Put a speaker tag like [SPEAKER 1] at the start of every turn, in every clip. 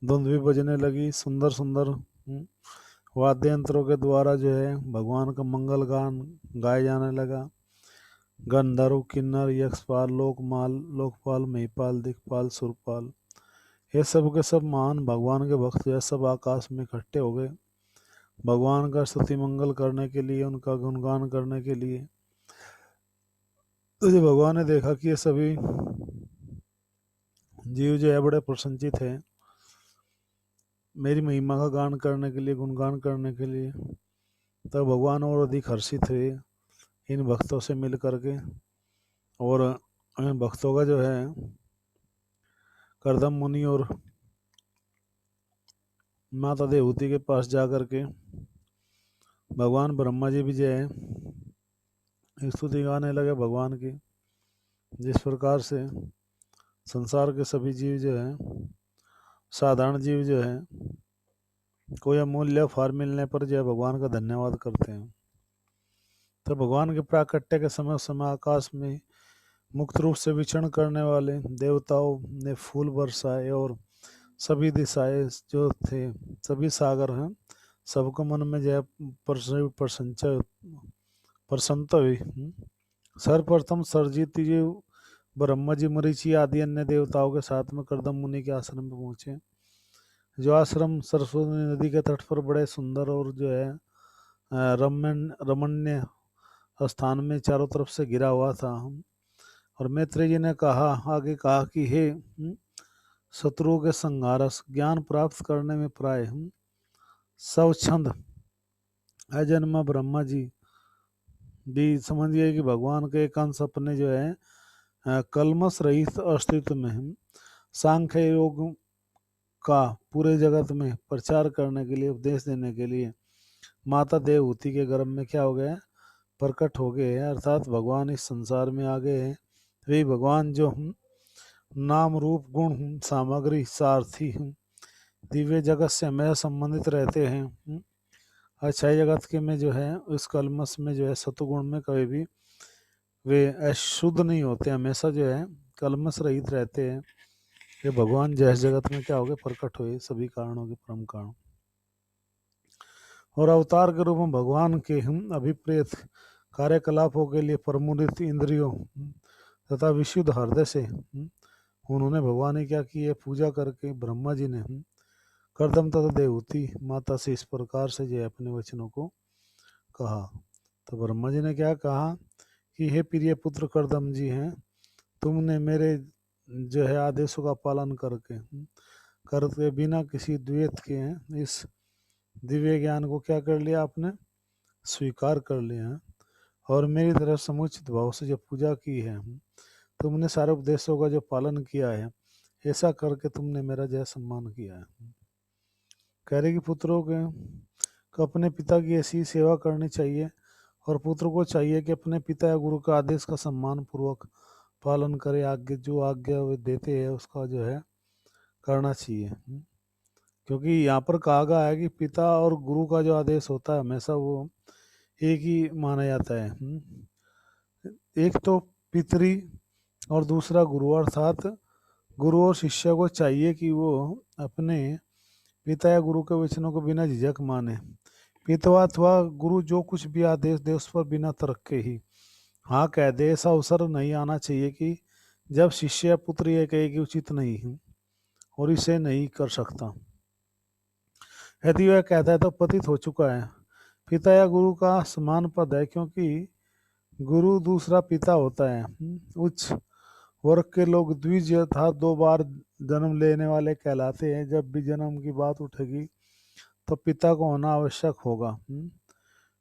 [SPEAKER 1] धुंध भी बजने लगी। सुंदर सुंदर वाद्य यंत्रों के द्वारा जो है भगवान का मंगल गान गाया जाने लगा। गंधर्व, किन्नर, यक्षपाल, लोकपाल, महिपाल, दिक्पाल, सुरपाल, ये सब के सब महान भगवान के भक्त जो है सब आकाश में इकट्ठे हो गए भगवान का स्तुति मंगल करने के लिए, उनका गुणगान करने के लिए। तो जब भगवान ने देखा कि ये सभी जीव जो है बड़े प्रसन्नचित हैं मेरी महिमा का गान करने के लिए, गुणगान करने के लिए, तब भगवान और अधिक हर्षित हुए इन भक्तों से मिल करके। और इन भक्तों का जो है करदम मुनि और माता देवहूति के पास जा करके भगवान ब्रह्मा जी भी जो है स्तुति गाने लगे भगवान की। जिस प्रकार से संसार के सभी जीव जो है, साधारण जीव जो है, कोई अमूल्य फल मिलने पर जो है भगवान का धन्यवाद करते हैं। तो भगवान के प्राकट्य के समय समय आकाश में मुक्त रूप से विचरण करने वाले देवताओं ने फूल बरसाए और सभी दिशाएं जो थे, सभी सागर हैं, सबको मन में जो है प्रसन्नता हुई। सर्वप्रथम सरजीत जी ब्रह्मा जी, मरीचि आदि अन्य देवताओं के साथ में करदम मुनि के आश्रम में पहुंचे। जो आश्रम सरस्वती नदी के तट पर बड़े सुंदर और जो है रमणीय स्थान में चारों तरफ से घिरा हुआ था। और मैत्रेय जी ने आगे कहा कि हे शत्रुओं के संहारस, ज्ञान प्राप्त करने में प्राय स्वच्छंद अजन्मा ब्रह्मा जी भी समझ गए कि भगवान के एक अंश अपने जो है कलमश रहित अस्तित्व में सांख्य योग का पूरे जगत में प्रचार करने के लिए, उपदेश देने के लिए माता देवहूति के गर्भ में क्या हो गया, प्रकट हो गए हैं। अर्थात भगवान इस संसार में आ गए हैं। वे भगवान जो नाम रूप गुण सामग्री सारथी दिव्य जगत से हमेशा संबंधित रहते हैं। अच्छाई जगत के में जो है उस कलमस में जो है सतुगुण में कभी भी वे अशुद्ध नहीं होते, हमेशा जो है कलमस रहित रहते हैं। ये भगवान जैस जगत में क्या हो गए, प्रकट हुए सभी कारणों के परम कारण। और अवतार के रूप में भगवान के अभिप्रेत कार्यकलापों के लिए प्रमुदित इंद्रियों तथा विशुद्ध हृदय से उन्होंने भगवान ने क्या की है, पूजा करके ब्रह्मा जी ने करदम तथा देवहूति माता से इस प्रकार से जो है अपने वचनों को कहा। तो ब्रह्मा जी ने क्या कहा कि हे प्रिय पुत्र करदम जी हैं, तुमने मेरे जो है आदेशों का पालन करके बिना किसी द्वेष के इस दिव्य ज्ञान को क्या कर लिया, आपने स्वीकार कर लिया है। और मेरी तरफ समुचित भाव से जो पूजा की है, तुमने सारे उपदेशों का जो पालन किया है, ऐसा करके तुमने मेरा जय सम्मान किया है। कह रहे कि पुत्रों के को अपने पिता की ऐसी सेवा करनी चाहिए और पुत्र को चाहिए कि अपने पिता या गुरु का आदेश का सम्मान पूर्वक पालन करे। आज्ञा जो आज्ञा वे देते हैं उसका जो है करना चाहिए। क्योंकि यहाँ पर कहा गया है कि पिता और गुरु का जो आदेश होता है हमेशा वो एक ही माना जाता है। एक तो पितरी और दूसरा गुरु। अर्थात गुरु और शिष्य को चाहिए कि वो अपने पिता या गुरु के वचनों को बिना झिझक माने। पिता अथवा गुरु जो कुछ भी आदेश दे उस पर बिना तर्क के ही हाँ कह दे। ऐसा अवसर नहीं आना चाहिए कि जब शिष्य या पुत्र ये कहे कि उचित नहीं है और इसे नहीं कर सकता। यदि वह कहता है तो पतित हो चुका है। पिता या गुरु का समान पद है, क्योंकि गुरु दूसरा पिता होता है। उच्च वर्ग के लोग द्विज अर्थात दो बार जन्म लेने वाले कहलाते हैं। जब भी जन्म की बात उठेगी तो पिता को होना आवश्यक होगा।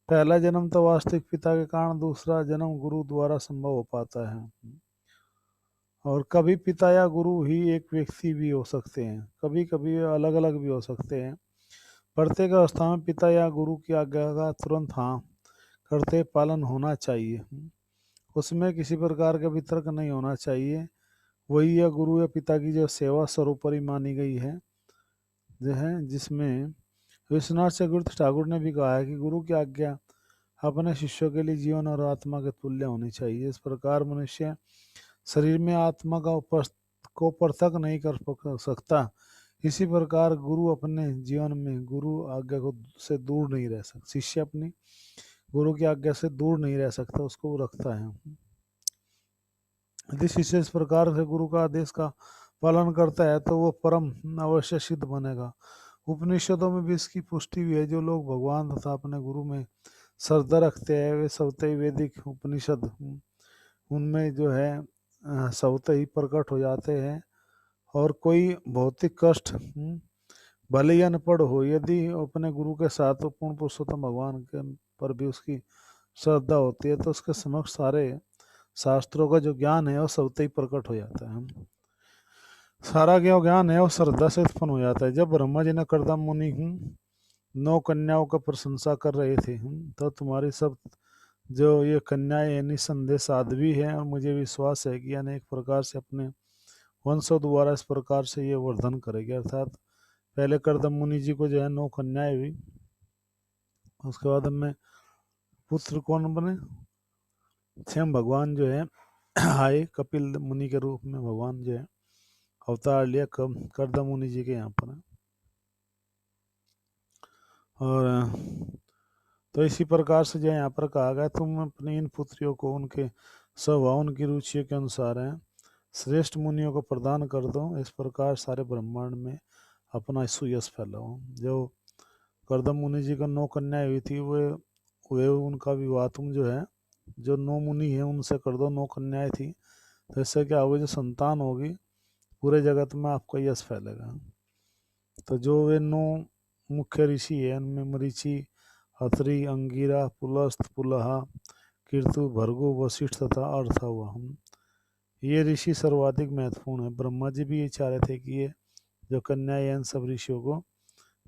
[SPEAKER 1] पहला जन्म तो वास्तविक पिता के कारण, दूसरा जन्म गुरु द्वारा संभव हो पाता है। और कभी पिता या गुरु ही एक व्यक्ति भी हो सकते हैं, कभी कभी अलग अलग भी हो सकते हैं। प्रत्येक अवस्था में पिता या गुरु की आज्ञा का तुरंत हाँ करते पालन होना चाहिए। उसमें किसी प्रकार का वितर्क नहीं होना चाहिए। वही या गुरु या पिता की जो सेवा सर्वोपरि मानी गई है जो है, जिसमें विश्वनाथ चक्रवर्ती ठाकुर ने भी कहा है कि गुरु की आज्ञा अपने शिष्यों के लिए जीवन और आत्मा के तुल्य होनी चाहिए। इस प्रकार मनुष्य शरीर में आत्मा का को पृथक नहीं कर सकता, इसी प्रकार गुरु अपने जीवन में गुरु आज्ञा को से दूर नहीं रह सकता, शिष्य अपनी गुरु की आज्ञा से दूर नहीं रह सकता, उसको वो रखता है। यदि शिष्य इस प्रकार से गुरु का आदेश का पालन करता है तो वो परम अवश्य सिद्ध बनेगा। उपनिषदों में भी इसकी पुष्टि भी है। जो लोग भगवान तथा अपने गुरु में श्रद्धा रखते हैं वे स्वतः ही वैदिक उपनिषद उनमें जो है स्वतः ही प्रकट हो जाते हैं। और कोई भौतिक कष्ट भले ही अनपढ़ हो, यदि अपने गुरु के साथ पूर्ण पुरुषोत्तम भगवान के पर भी उसकी श्रद्धा होती है तो उसके समक्ष सारे शास्त्रों का जो ज्ञान है वो स्वतः ही प्रकट हो जाता है। सारा ज्ञान है वो श्रद्धा से उत्पन्न हो जाता है। जब ब्रह्मा जी ने कर्दम मुनि 9 कन्याओं का प्रशंसा कर रहे थे तो तुम्हारी सब जो ये कन्याएं निसंदेह साध्वी है और मुझे विश्वास है कि अनेक प्रकार से अपने वंशों द्वारा इस प्रकार से ये वर्धन करेगी। अर्थात पहले कर्दम मुनि जी को जो है 9 कन्याएं हुई, उसके बाद में पुत्र कौन बने, स्वयं भगवान जो है आए कपिल मुनि के रूप में। भगवान जो है अवतार लिया कर्दम मुनि जी के यहाँ पर। और तो इसी प्रकार से जो यहाँ पर कहा गया तुम अपनी इन पुत्रियों को उनके स्वभाव उनकी रुचियों के अनुसार है श्रेष्ठ मुनियों को प्रदान कर दो। इस प्रकार सारे ब्रह्मांड में अपना सुयश फैलाओ। जो कर्दम मुनि जी का 9 कन्याएं हुई थी वे उनका विवाह तुम जो है जो 9 मुनि है उनसे कर दो। 9 कन्याएं थी तो इससे क्या होगा, जो संतान होगी पूरे जगत में आपका यश फैलेगा। तो जो वे 9 मुख्य ऋषि है उनमें मरीचि, अत्रि, अंगिरा, पुलस्त, पुलहा, कीर्तु, भृगु, वशिष्ठ तथा अर्थ हुआ। ये ऋषि सर्वाधिक महत्वपूर्ण है। ब्रह्मा जी भी ये चाह रहे थे कि ये जो कन्याएं इन सब ऋषियों को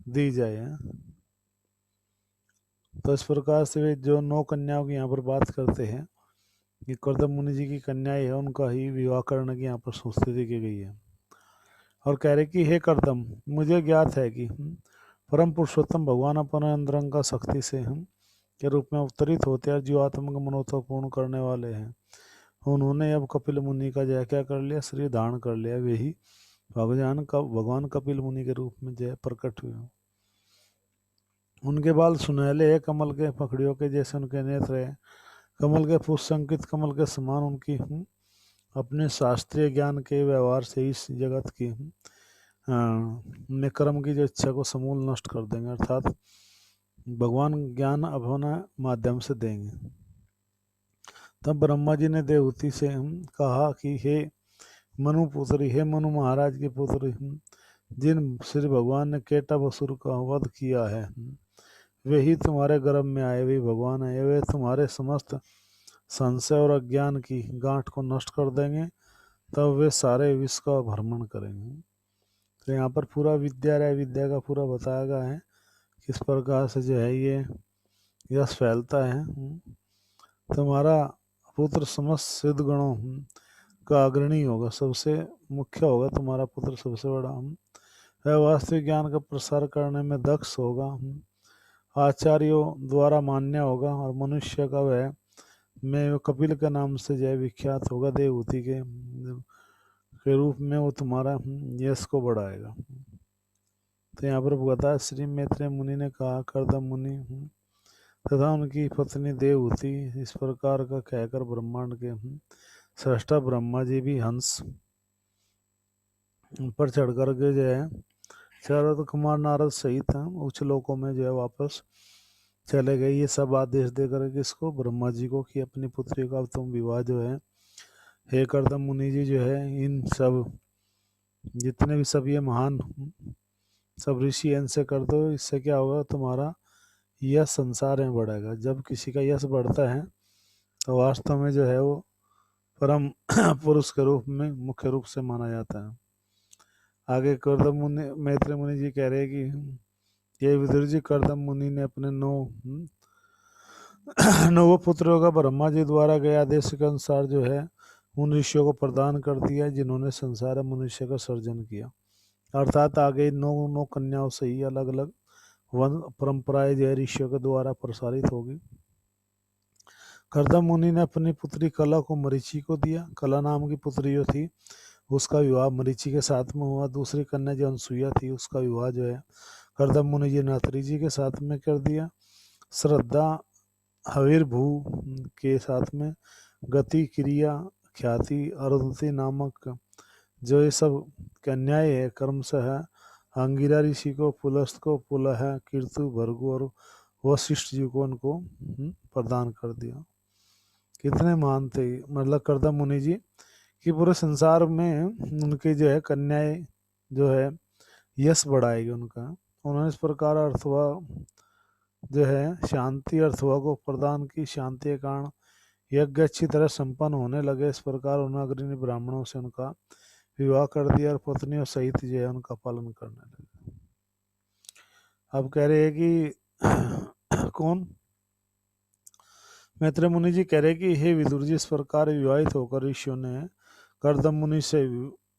[SPEAKER 1] दी जाए। तो इस प्रकार से वे जो 9 कन्याओं की यहाँ पर बात करते हैं कि कर्दम मुनि जी की कन्याएं है उनका ही विवाह करने की यहाँ पर संस्तुति की गई है। और कह रहे कि हे कर्दम, मुझे ज्ञात है कि परम पुरुषोत्तम भगवान अपने अंतरंग का शक्ति से के रूप में अवतरित होते हैं, जीवात्मा का मनोत्व पूर्ण करने वाले हैं। उन्होंने अब कपिल मुनि का जय क्या कर लिया, शरीर धारण कर लिया। वे ही भगवान कपिल मुनि के रूप में जय प्रकट हुए। उनके बाल सुनहले है, कमल के पखड़ियों के जैसे उनके नेत्र है, कमल के पुष्प अंकित कमल के समान उनकी अपने शास्त्रीय ज्ञान के व्यवहार से इस जगत की कर्म की जो इच्छा को समूल नष्ट कर देंगे। अर्थात भगवान ज्ञान अपना माध्यम से देंगे। तब ब्रह्मा जी ने देवहूति से कहा कि हे मनु पुत्री, हे मनु महाराज के पुत्री, जिन श्री भगवान ने केटवासुर का वध किया है वे ही तुम्हारे गर्भ में आए हुए भगवान है। वे तुम्हारे समस्त संशय और अज्ञान की गांठ को नष्ट कर देंगे, तब वे सारे विश्व का भ्रमण करेंगे। तो यहाँ पर पूरा विद्या का पूरा बताया गया है किस प्रकार से जो है ये यश फैलता है। तुम्हारा पुत्र समस्त सिद्ध गणों का अग्रणी होगा, सबसे मुख्य होगा तुम्हारा पुत्र, सबसे बड़ा। वह वास्तविक ज्ञान का प्रसार करने में दक्ष होगा, आचार्यों द्वारा मान्य होगा और मनुष्य का वह में कपिल के नाम से जय विख्यात होगा। देवहूति के रूप में वो तुम्हारा यश को बढ़ाएगा। तो यहाँ पर बताया श्री मैत्रेय मुनि ने कहा कर्दम मुनि तथा उनकी पत्नी देवहूति इस प्रकार का कहकर ब्रह्मांड के श्रेष्ठ ब्रह्मा जी भी हंस पर चढ़कर के जो है शरद कुमार नारद सहित उच्च लोकों में जो है वापस चले गए। ये सब आदेश देकर किसको, ब्रह्मा जी को, कि अपनी पुत्री का तुम विवाह जो है हे कर्दम मुनि जी जो है इन सब जितने भी सब ये महान सब ऋषि इनसे कर दो। इससे क्या होगा, तुम्हारा यश संसार में बढ़ेगा। जब किसी का यश बढ़ता है तो वास्तव में जो है वो परम पुरुष के रूप में मुख्य रूप से माना जाता है। आगे कर्दम मुनि मैत्रेय मुनि जी कह रहे कि ये विदुर जी, कर्दम मुनि ने अपने 9 पुत्रों का ब्रह्मा जी द्वारा गए आदेश के अनुसार जो है उन ऋषियों को प्रदान कर दिया जिन्होंने संसार मनुष्य का सर्जन किया। अर्थात आगे 9 कन्याओं से ही अलग अलग वन परंपराएं जो है ऋषियों के द्वारा प्रसारित होगी। कर्दम मुनि ने अपनी पुत्री कला को मरीचि को दिया। कला नाम की पुत्री जो थी उसका विवाह मरीचि के साथ में हुआ। दूसरी कन्या जो अनसुईया थी उसका विवाह जो है करदम मुनि जी ने अत्रि जी के साथ में कर दिया। श्रद्धा हविर्भू के साथ में गति क्रिया ख्याति अरुंधति नामक जो ये सब कन्याएं है क्रमशः अंगिरा ऋषि को, पुलस्त को, पुलह, कीर्तु, भृगु और वशिष्ठ जी को उनको प्रदान कर दिया। कितने महान थे मतलब करदम मुनि जी कि पूरे संसार में उनके जो है कन्याएं जो है यश बढ़ाएगी उनका। उन्होंने इस प्रकार अर्थवा जो है शांति अर्थवा को प्रदान की। शांति के कारण यज्ञ अच्छी तरह संपन्न होने लगे। इस प्रकार उन्होंने अग्रणी ब्राह्मणों से उनका विवाह कर दिया और पत्नियों सहित जो है उनका पालन करने लगे। अब कह रहे हैं कि कौन मैत्रेय मुनि जी कह रहे कि हे विदुर जी, इस प्रकार विवाहित होकर ऋषियों ने करदम मुनि से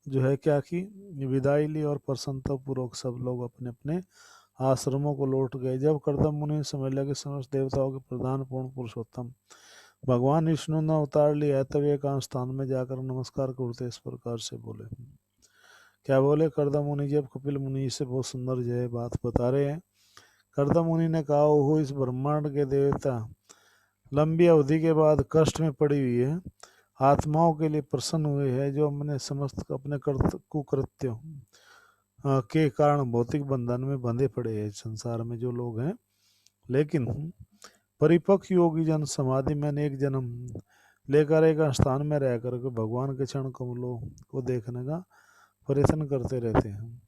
[SPEAKER 1] जो है क्या की विदाई ली और प्रसन्नता पूर्वक सब लोग अपने अपने आश्रमों को लौट गए। जब करदम मुनि ने समझ लिया कि समस्त देवताओं के प्रधान पूर्ण पुरुषोत्तम भगवान विष्णु ने अवतार लिया है, तब एक स्थान में जाकर नमस्कार करते इस प्रकार से बोले। क्या बोले? करदम मुनि जी अब कपिल मुनि से बहुत सुंदर जो है बात बता रहे हैं। करदम मुनि ने कहा, ओहो इस ब्रह्मांड के देवता लंबी अवधि के बाद कष्ट में पड़ी हुई है आत्माओं के लिए प्रसन्न हुए हैं जो हमने समस्त अपने कुकृत्यों के कारण भौतिक बंधन में बंधे पड़े हैं संसार में जो लोग हैं। लेकिन परिपक्व योगी जन समाधि में एक जन्म लेकर एक स्थान में रह कर भगवान के चरण कमलों को देखने का प्रयत्न करते रहते हैं।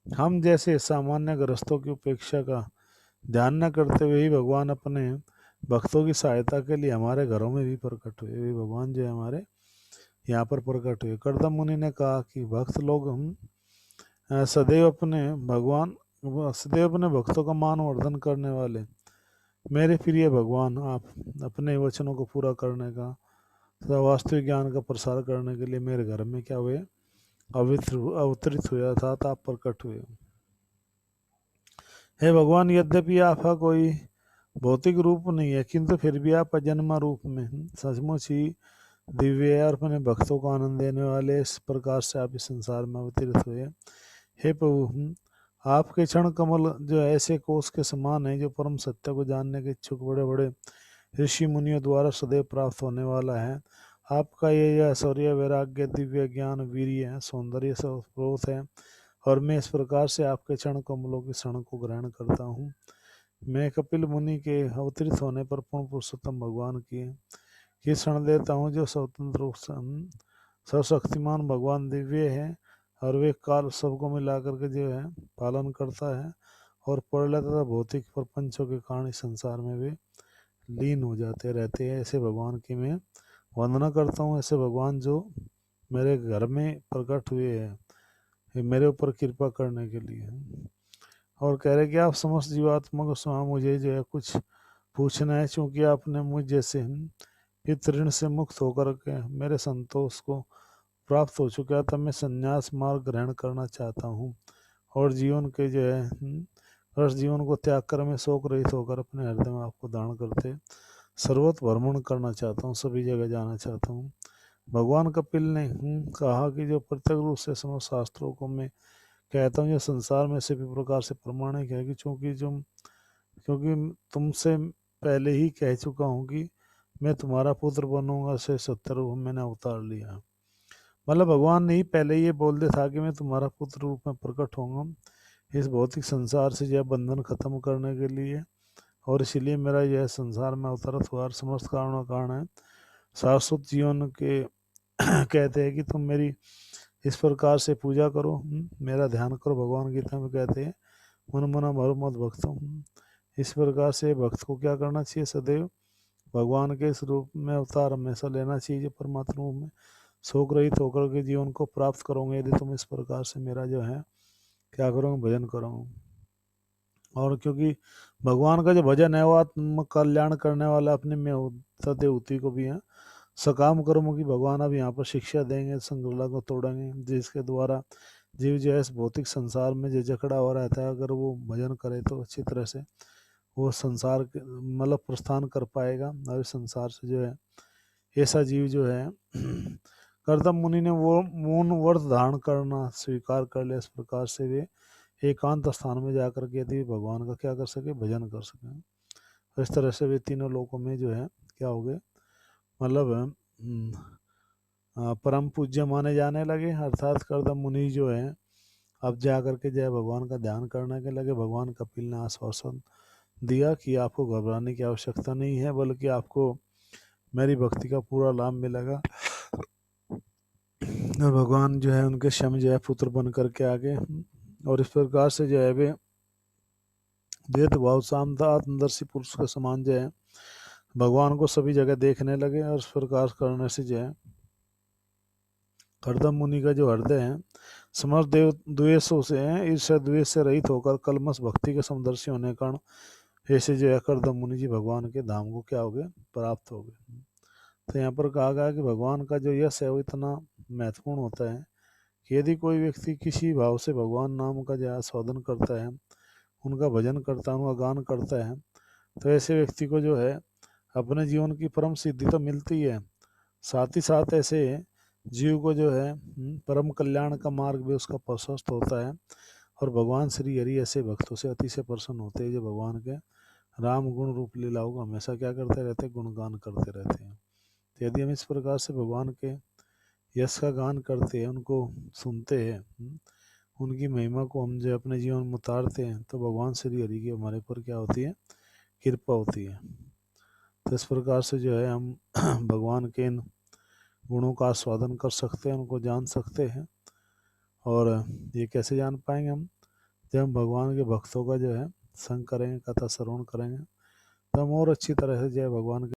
[SPEAKER 1] हम जैसे सामान्य ग्रस्तों की उपेक्षा का ध्यान न करते हुए ही भगवान अपने भक्तों की सहायता के लिए हमारे घरों में भी प्रकट हुए। वे भगवान जो है हमारे यहाँ पर प्रकट हुए। करदम मुनि ने कहा कि भक्त लोग हम सदैव अपने भक्तों का मान वर्धन करने वाले मेरे प्रिय भगवान, आप अपने वचनों को पूरा करने का तथा वास्तविक ज्ञान का प्रसार करने के लिए मेरे घर में क्या हुए अवतरित हुए अर्थात आप प्रकट हुए। हे भगवान, यद्यपि आपका कोई भौतिक रूप नहीं है किंतु फिर भी आप अजन्मा रूप में सचमुच ही दिव्य है और अपने भक्तों को आनंद देने वाले इस प्रकार से आप इस संसार में अवतरित हुए। हे प्रभु, आपके चरण कमल जो ऐसे कोष के समान है जो परम सत्य को जानने के इच्छुक बड़े बड़े ऋषि मुनियों द्वारा सदैव प्राप्त होने वाला है। आपका ये ऐश्वर्य वैराग्य दिव्य ज्ञान वीर्य सौंदर्य स्रोत है और मैं इस प्रकार से आपके चरण कमलों की शरण को ग्रहण करता हूँ। मैं कपिल मुनि के अवतरित होने पर पूर्ण पुरुषोत्तम भगवान की शरण लेता हूँ जो स्वतंत्र रूप से सर्वशक्तिमान भगवान दिव्य है और वे काल सबको मिलाकर के जो है पालन करता है और प्रलय तथा भौतिक प्रपंचों के कारण इस संसार में वे लीन हो जाते रहते हैं। ऐसे भगवान की मैं वंदना करता हूँ। ऐसे भगवान जो मेरे घर में प्रकट हुए हैं मेरे ऊपर कृपा करने के लिए। और कह रहे कि आप समस्त जीवात्मा को स्वयं मुझे जो है कुछ पूछना है, क्योंकि आपने मुझ जैसे इस ऋण से मुक्त होकर के मेरे संतोष को प्राप्त हो चुका है, तब मैं संन्यास मार्ग ग्रहण करना चाहता हूँ और जीवन के जो है हर्ष जीवन को त्याग कर मैं शोक रहित होकर अपने हृदय में आपको धारण करते सर्वत्र भ्रमण करना चाहता हूँ, सभी जगह जाना चाहता हूँ। भगवान कपिल ने कहा कि जो प्रत्यक्ष रूप से समस्त शास्त्रों को मैं कहता हूँ, यह संसार में सभी प्रकार से प्रमाणिक है कि क्योंकि तुमसे पहले ही कह चुका हूँ कि मैं तुम्हारा पुत्र बनूंगा, से 70 रूप मैंने अवतार लिया। मतलब भगवान ने ही पहले ये बोल दिया था कि मैं तुम्हारा पुत्र रूप में प्रकट होऊंगा इस भौतिक संसार से यह बंधन खत्म करने के लिए, और इसीलिए मेरा यह संसार में अवतरित हुआ। समस्त कारणों का कारण है शाश्वत जीवन के कहते हैं कि तुम मेरी इस प्रकार से पूजा करो, मेरा ध्यान करो। भगवान गीता में कहते हैं मन मना भरो मत भक्तों। इस प्रकार से भक्त को क्या करना चाहिए? सदैव भगवान के इस रूप में अवतार हमेशा लेना चाहिए जो परमात्मा रूप में शोक रहित होकर के जीवन को प्राप्त करोगे यदि तुम इस प्रकार से मेरा जो है क्या करोगे? भजन करोगे। और क्योंकि भगवान का जो भजन है वो आत्म कल्याण करने वाला, अपने में सदैवती को भी है सकाम कर्मों की भगवान अब यहाँ पर शिक्षा देंगे, संगला को तोड़ेंगे, जिसके द्वारा जीव जो है इस भौतिक संसार में जो जकड़ा हुआ रहता है, अगर वो भजन करे तो अच्छी तरह से वो संसार मतलब प्रस्थान कर पाएगा। और इस संसार से जो है ऐसा जीव जो है कर्दम मुनि ने वो मौन व्रत धारण करना स्वीकार कर लिया। इस प्रकार से वे एकांत स्थान में जाकर के यदि भगवान का क्या कर सके, भजन कर सके। तो इस तरह से वे तीनों लोकों में जो है क्या हो गए, मतलब परम पूज्य माने जाने लगे। अर्थात कर्दम मुनि जो है अब जा करके जय भगवान का ध्यान करने के लगे। भगवान कपिल ने आश्वासन दिया कि आपको घबराने की आवश्यकता नहीं है, बल्कि आपको मेरी भक्ति का पूरा लाभ मिलेगा। और भगवान जो है उनके शम जो है पुत्र बन करके आ गए। और इस प्रकार से जो है वे भेदभाव शांत आत्मदर्शी पुरुष के समान जो है भगवान को सभी जगह देखने लगे। और इस प्रकार करने से जो है कर्दम मुनि का जो हृदय है समस्त देव द्वेषों से है, ईर्ष्या द्वेष से रहित होकर कलमश भक्ति के समदर्शी होने के कारण ऐसे जो है कर्दम मुनि जी भगवान के धाम को क्या हो गए, प्राप्त हो गए। तो यहाँ पर कहा गया कि भगवान का जो यश है वो इतना महत्वपूर्ण होता है कि यदि कोई व्यक्ति किसी भाव से भगवान नाम का जो है शोधन करता है, उनका भजन करता है, उनका गान करता है, तो ऐसे व्यक्ति को जो है अपने जीवन की परम सिद्धि तो मिलती है, साथ ही साथ ऐसे जीव को जो है परम कल्याण का मार्ग भी उसका प्रशस्त होता है। और भगवान श्री हरि ऐसे भक्तों से अतिशय प्रसन्न होते हैं जो भगवान के राम गुण रूप लीलाओं को हमेशा क्या करते रहते हैं, गुणगान करते रहते हैं। तो यदि हम इस प्रकार से भगवान के यश का गान करते हैं, उनको सुनते हैं, उनकी महिमा को हम जो अपने जीवन में उतारते हैं, तो भगवान श्री हरि की हमारे पर क्या होती है, कृपा होती है। तो इस प्रकार से जो है हम भगवान के इन गुणों का आस्वादन कर सकते हैं, उनको जान सकते हैं। और ये कैसे जान पाएंगे हम, जब हम भगवान के भक्तों का जो है संग करेंगे, कथा श्रवण करेंगे, तो हम और अच्छी तरह से जो है भगवान के